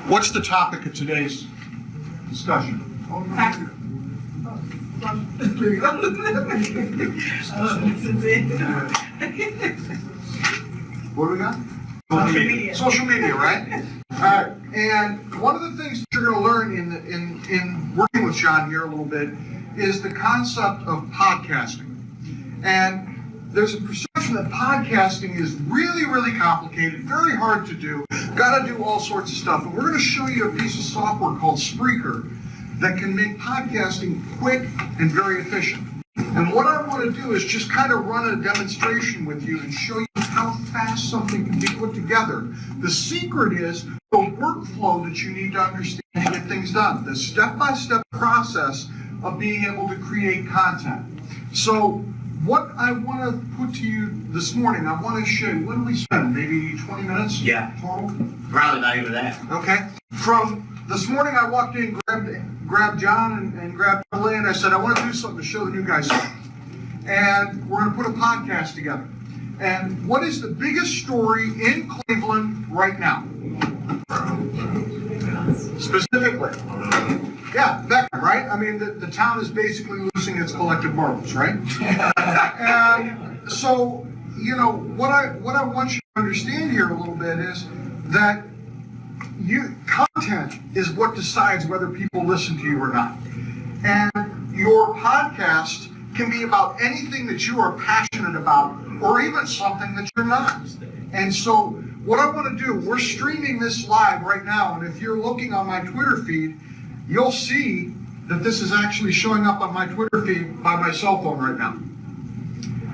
What's the topic of today's discussion? What do we got? Social media. Social media, right? All right. And one of the things that you're going to learn in working with John here a little bit is the concept of podcasting. And there's a perception that podcasting is really, really complicated, very hard to do, got to do all sorts of stuff. And we're going to show you a piece of software called Spreaker that can make podcasting quick and very efficient. And what I want to do is just kind of run a demonstration with you and show you how fast something can be put together. The secret is the workflow that you need to understand to get things done, the step-by-step process of being able to create content. So what I want to put to you this morning, I want to show you, what did we spend, maybe 20 minutes total? Probably not even that. Okay. From this morning, I walked in, grabbed John and grabbed Elaine, and I said, I want to do something to show the new guys something. And we're going to put a podcast together. And what is the biggest story in Cleveland right now? Specifically. Yeah, Beckham, right? I mean, the town is basically losing its collective marbles, right? And so, you know, what I want you to understand here a little bit is that content is what decides whether people listen to you or not. And your podcast can be about anything that you are passionate about or even something that you're not. And so what I want to do, we're streaming this live right now, and if you're looking on my Twitter feed, you'll see that this is actually showing up on my Twitter feed by my cell phone right now.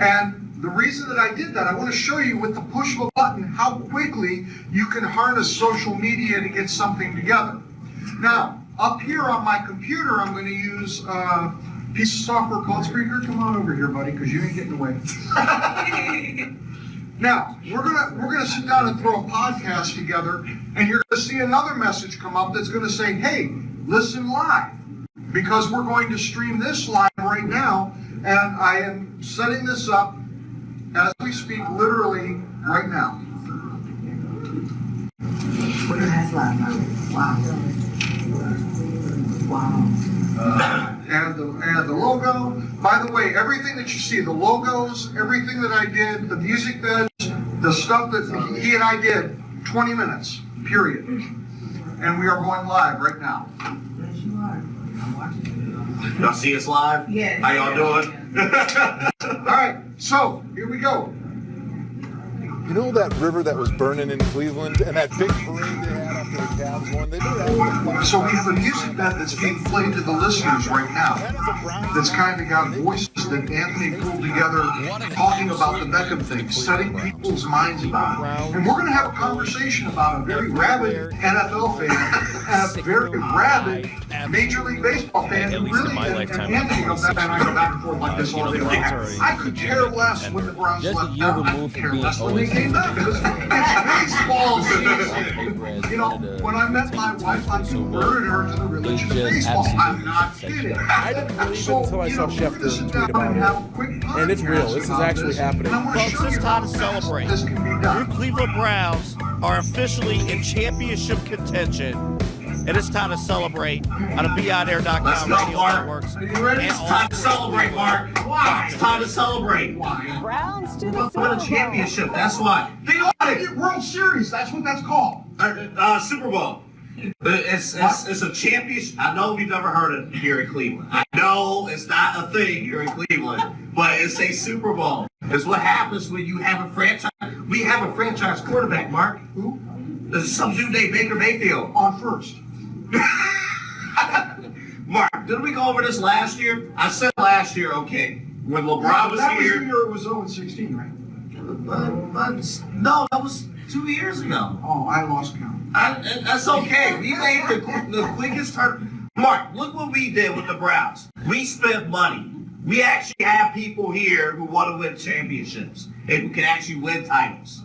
And the reason that I did that, I want to show you with the push of a button how quickly you can harness social media to get something together. Now, up here on my computer, I'm going to use a piece of software called Spreaker. Come on over here, buddy, because you ain't getting away. Now, we're gonna sit down and throw a podcast together, and you're going to see another message come up that's going to say, hey, listen live, because we're going to stream this live right now, and I am setting this up as we speak, literally right now. And the logo. By the way, everything that you see, the logos, everything that I did, the music beds, the stuff that he and I did, 20 minutes, period. And we are going live right now. Yes, you are. I'm watching. Y'all see us live? Yeah. How y'all doing? All right, so here we go. You know that river that was burning in Cleveland and that big parade they had after the Cavs won? They did that. So we have a music bed that's being played to the listeners right now. That's kind of got voices that Anthony pulled together talking about the Beckham thing, setting people's minds about it. And we're going to have a conversation about a very rabid NFL fan and a very rabid Major League Baseball fan. And really, and Anthony goes back and I go back and forth like this all day long. I could care less when the Browns left out. I could care less when they came back. It's baseball season. You know, when I met my wife, I converted her to the religion of baseball. I'm not kidding. I didn't believe it until I saw Schefter tweet about it. And it's real. This is actually happening. Folks, it's time to celebrate. This can be Your done. Cleveland Browns are officially in championship contention, and it's time to celebrate on the BeyondAir.com Let's go, radio Mark. networks. Are you ready? It's time to celebrate, Mark. Why? It's time to celebrate. Browns to the Win a championship. That's why. They ought to get World Series. That's what that's called. Super Bowl. It's a championship. I know we've never heard it here in Cleveland. I know it's not a thing here in Cleveland, but it's a Super Bowl. It's what happens when you have a franchise. We have a franchise quarterback, Mark. Who? There's some dude named Baker Mayfield. On first. Mark, didn't we go over this last year? I said last year, okay. When LeBron was That was here. the year it was 0-16, right? No, that was 2 years ago. Oh, I lost count. That's okay. We made the quickest turn. Mark, look what we did with the Browns. We spent money. We actually have people here who want to win championships and who can actually win titles.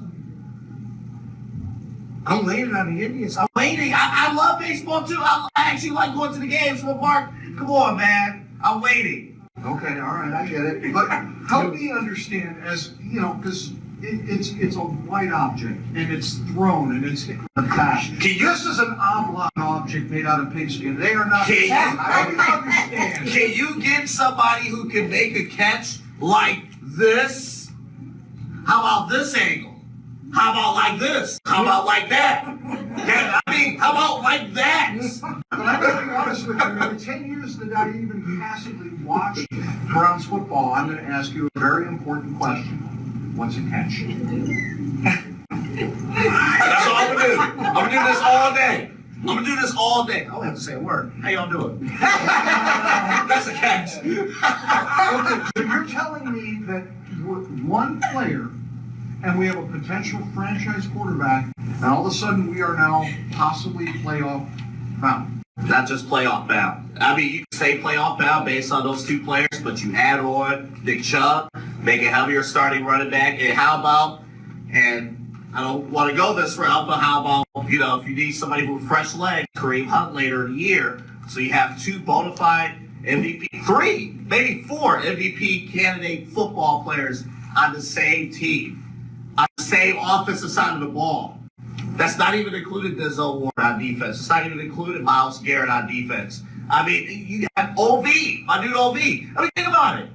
I'm waiting on the Indians. I'm waiting. I love baseball too. I actually like going to the games. But Mark, come on, man. I'm waiting. Okay, all right, I get it. But help me understand, as you know, because it's a white object, and it's thrown, and it's hit in the back. This is an oblong object made out of pigskin. They are not. I can understand. Can you get somebody who can make a catch like this? How about this angle? How about like this? How about like that? How about like that? But I'm going to be honest with you. In the 10 years that I even passively watched Browns football, I'm going to ask you a very important question. What's a catch? That's all I'm gonna do. I'm gonna do this all day. I'm gonna do this all day. I don't have to say a word. How y'all doing? That's a catch. Okay, so you're telling me that we're one player and we have a potential franchise quarterback, and all of a sudden we are now possibly playoff bound. Not just playoff bound. I mean, you can say playoff bound based on those two players, but you add on Nick Chubb, make it heavier starting running back, and how about, and I don't want to go this route, but how about, if you need somebody with fresh legs, Kareem Hunt later in the year, so you have two bona fide MVP, 3, maybe 4 MVP candidate football players on the same team, on the same offensive side of the ball. That's not even included Denzel Ward on defense. It's not even included Myles Garrett on defense. I mean, you have OV, my dude OV. I mean, think about it.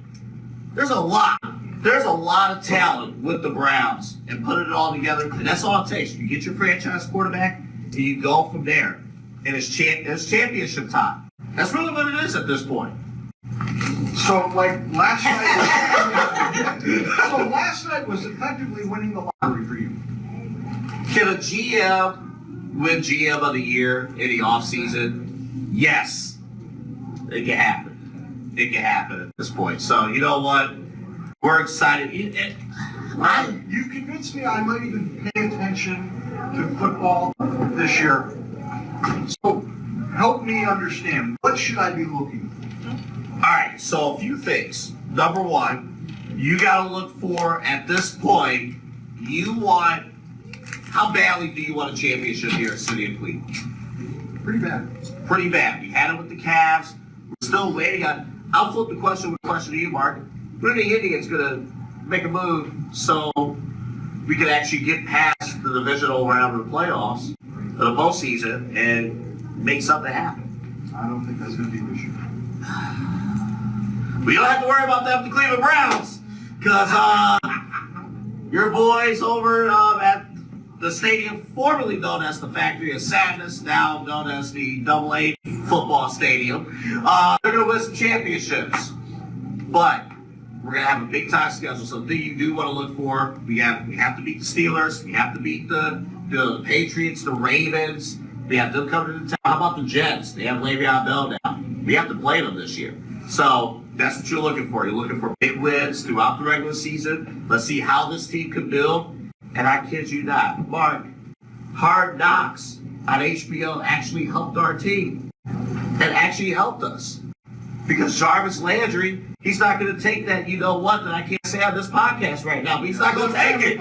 There's a lot of talent with the Browns, and putting it all together, and that's all it takes. You get your franchise quarterback, and you go from there. And it's championship time. That's really what it is at this point. So, like last night was effectively winning the lottery for you. Can a GM win GM of the year in the offseason? Yes. It can happen. It can happen at this point. So, you know what? We're excited. You convinced me I might even pay attention to football this year. So, help me understand. What should I be looking for? All right, so a few things. Number one, you got to look for, at this point, how badly do you want a championship here at City of Cleveland? Pretty bad. Pretty bad. We had it with the Cavs. We're still waiting on. I'll flip the question with a question to you, Mark. When are the Indians going to make a move so we can actually get past the divisional round of the playoffs, of the postseason, and make something happen? I don't think that's going to be this year. We don't have to worry about that with the Cleveland Browns, because your boys over at the stadium formerly known as the Factory of Sadness, now known as the AA Football Stadium, they're going to win some championships. But we're going to have a big-time schedule. So the thing you do want to look for, we have to beat the Steelers. We have to beat the Patriots, the Ravens. We have them coming to town. How about the Jets? They have Le'Veon Bell now. We have to play them this year. So that's what you're looking for. You're looking for big wins throughout the regular season. Let's see how this team can build. And I kid you not, Mark, Hard Knocks on HBO actually helped our team. And actually helped us. Because Jarvis Landry, he's not going to take that, you know what, that I can't say on this podcast right now, but he's not going to take it.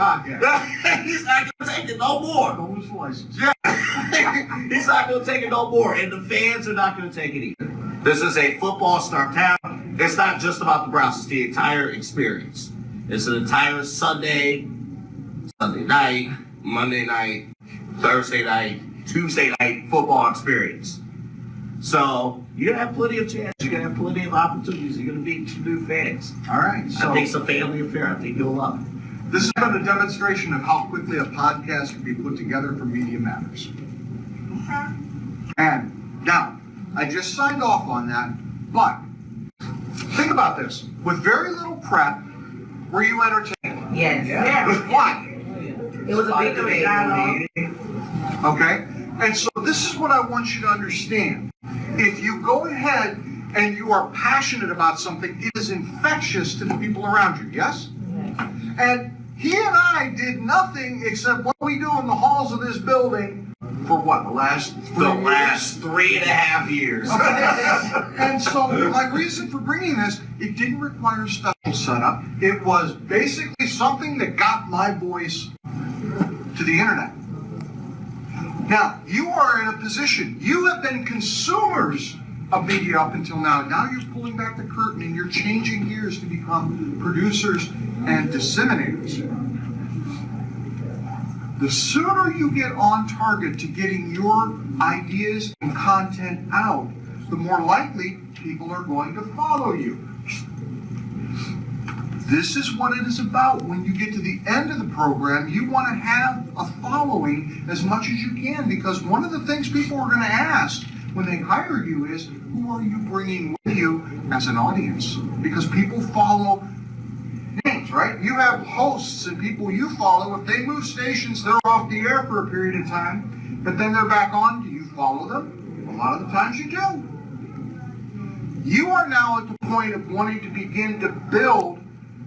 He's not going to take it no more. Don't lose the license. Yeah. He's not going to take it no more. And the fans are not going to take it either. This is a football star town. It's not just about the Browns. It's the entire experience. It's an entire Sunday night, Monday night, Thursday night, Tuesday night football experience. So you're going to have plenty of chances. You're going to have plenty of opportunities. You're going to meet some new fans. All right. So I think it's a family affair. I think you'll love it. This has been a demonstration of how quickly a podcast can be put together for Media Matters. And now, I just signed off on that, but think about this. With very little prep, were you entertained? Yes. With what? It was a big dialogue. Okay? And so this is what I want you to understand. If you go ahead and you are passionate about something, it is infectious to the people around you, yes? And he and I did nothing except what we do in the halls of this building for what, the last 3.5 years. Okay. And so my reason for bringing this, it didn't require special setup. It was basically something that got my voice to the internet. Now, you are in a position, you have been consumers of media up until now. Now you're pulling back the curtain and you're changing gears to become producers and disseminators. The sooner you get on target to getting your ideas and content out, the more likely people are going to follow you. This is what it is about. When you get to the end of the program, you want to have a following as much as you can, because one of the things people are going to ask when they hire you is, who are you bringing with you as an audience? Because people follow names, right? You have hosts and people you follow. If they move stations, they're off the air for a period of time, but then they're back on. Do you follow them? A lot of the times you do. You are now at the point of wanting to begin to build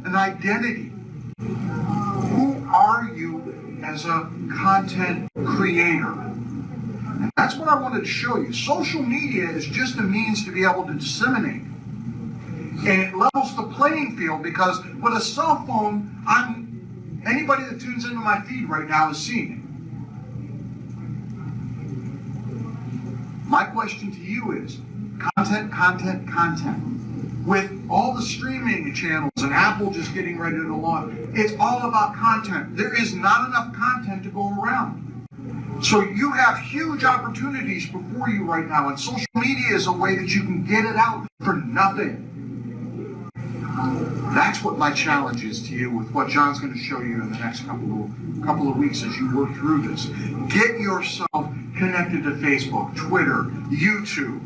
an identity. Who are you as a content creator? And that's what I wanted to show you. Social media is just a means to be able to disseminate. And it levels the playing field, because with a cell phone, anybody that tunes into my feed right now is seeing it. My question to you is, content. With all the streaming channels and Apple just getting ready to launch, it's all about content. There is not enough content to go around. So you have huge opportunities before you right now, and social media is a way that you can get it out for nothing. That's what my challenge is to you with what John's going to show you in the next couple of weeks as you work through this. Get yourself connected to Facebook, Twitter, YouTube.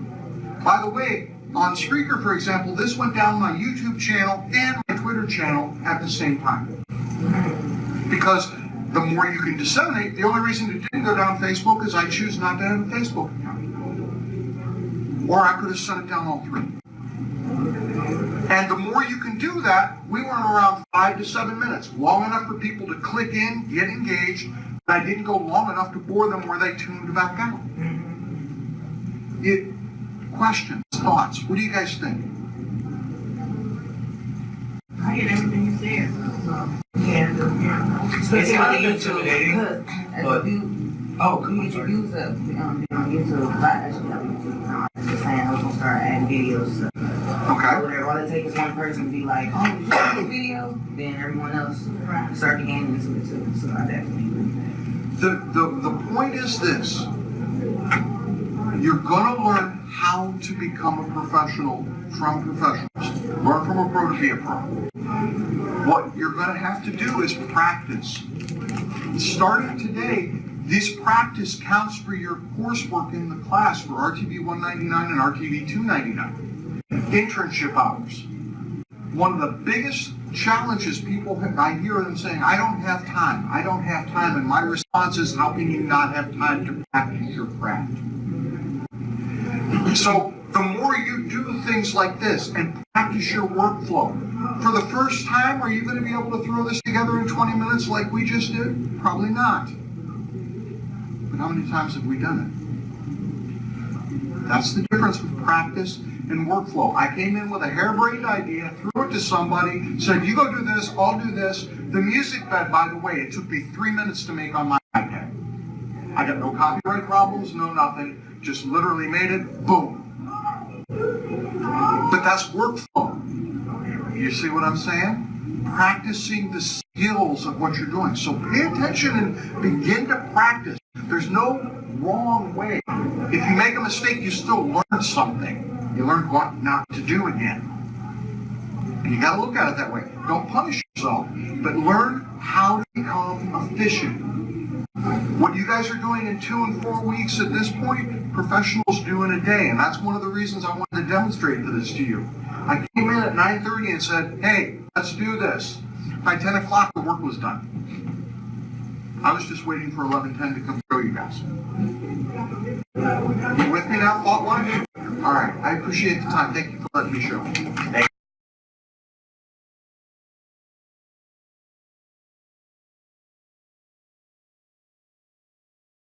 By the way, on Spreaker, for example, this went down my YouTube channel and my Twitter channel at the same time. Because the more you can disseminate, the only reason it didn't go down Facebook is I choose not to have a Facebook account. Or I could have sent it down all three. And the more you can do that, we went around 5 to 7 minutes, long enough for people to click in, get engaged, but I didn't go long enough to bore them where they tuned back out. Questions, thoughts, what do you guys think? I get everything you said. Yeah. It's kind of intimidating, but You get your views up on YouTube. I was just saying I was gonna start adding videos. Okay. All it takes is one person to be like, "Oh, you should do a video," then everyone else start to gain into it too. So I definitely agree. The point is this. You're going to learn how to become a professional from professionals. Learn from a pro to be a pro. What you're going to have to do is practice. Starting today, this practice counts for your coursework in the class for RTV 199 and RTV 299. Internship hours. One of the biggest challenges people have, I hear them saying, I don't have time, and my response is, how can you not have time to practice your craft? So the more you do things like this and practice your workflow, for the first time, are you going to be able to throw this together in 20 minutes like we just did? Probably not. But how many times have we done it? That's the difference with practice and workflow. I came in with a harebrained idea, threw it to somebody, said, you go do this, I'll do this. The music bed, by the way, it took me 3 minutes to make on my iPad. I got no copyright problems, no nothing. Just literally made it, boom. But that's workflow. You see what I'm saying? Practicing the skills of what you're doing. So pay attention and begin to practice. There's no wrong way. If you make a mistake, you still learn something. You learn what not to do again. And you got to look at it that way. Don't punish yourself, but learn how to become efficient. What you guys are doing in 2 and 4 weeks at this point, professionals do in a day. And that's one of the reasons I wanted to demonstrate this to you. I came in at 9:30 and said, hey, let's do this. By 10 o'clock, the work was done. I was just waiting for 11:10 to come show you guys. You with me now, thought-wise? All right, I appreciate the time. Thank you for letting me show.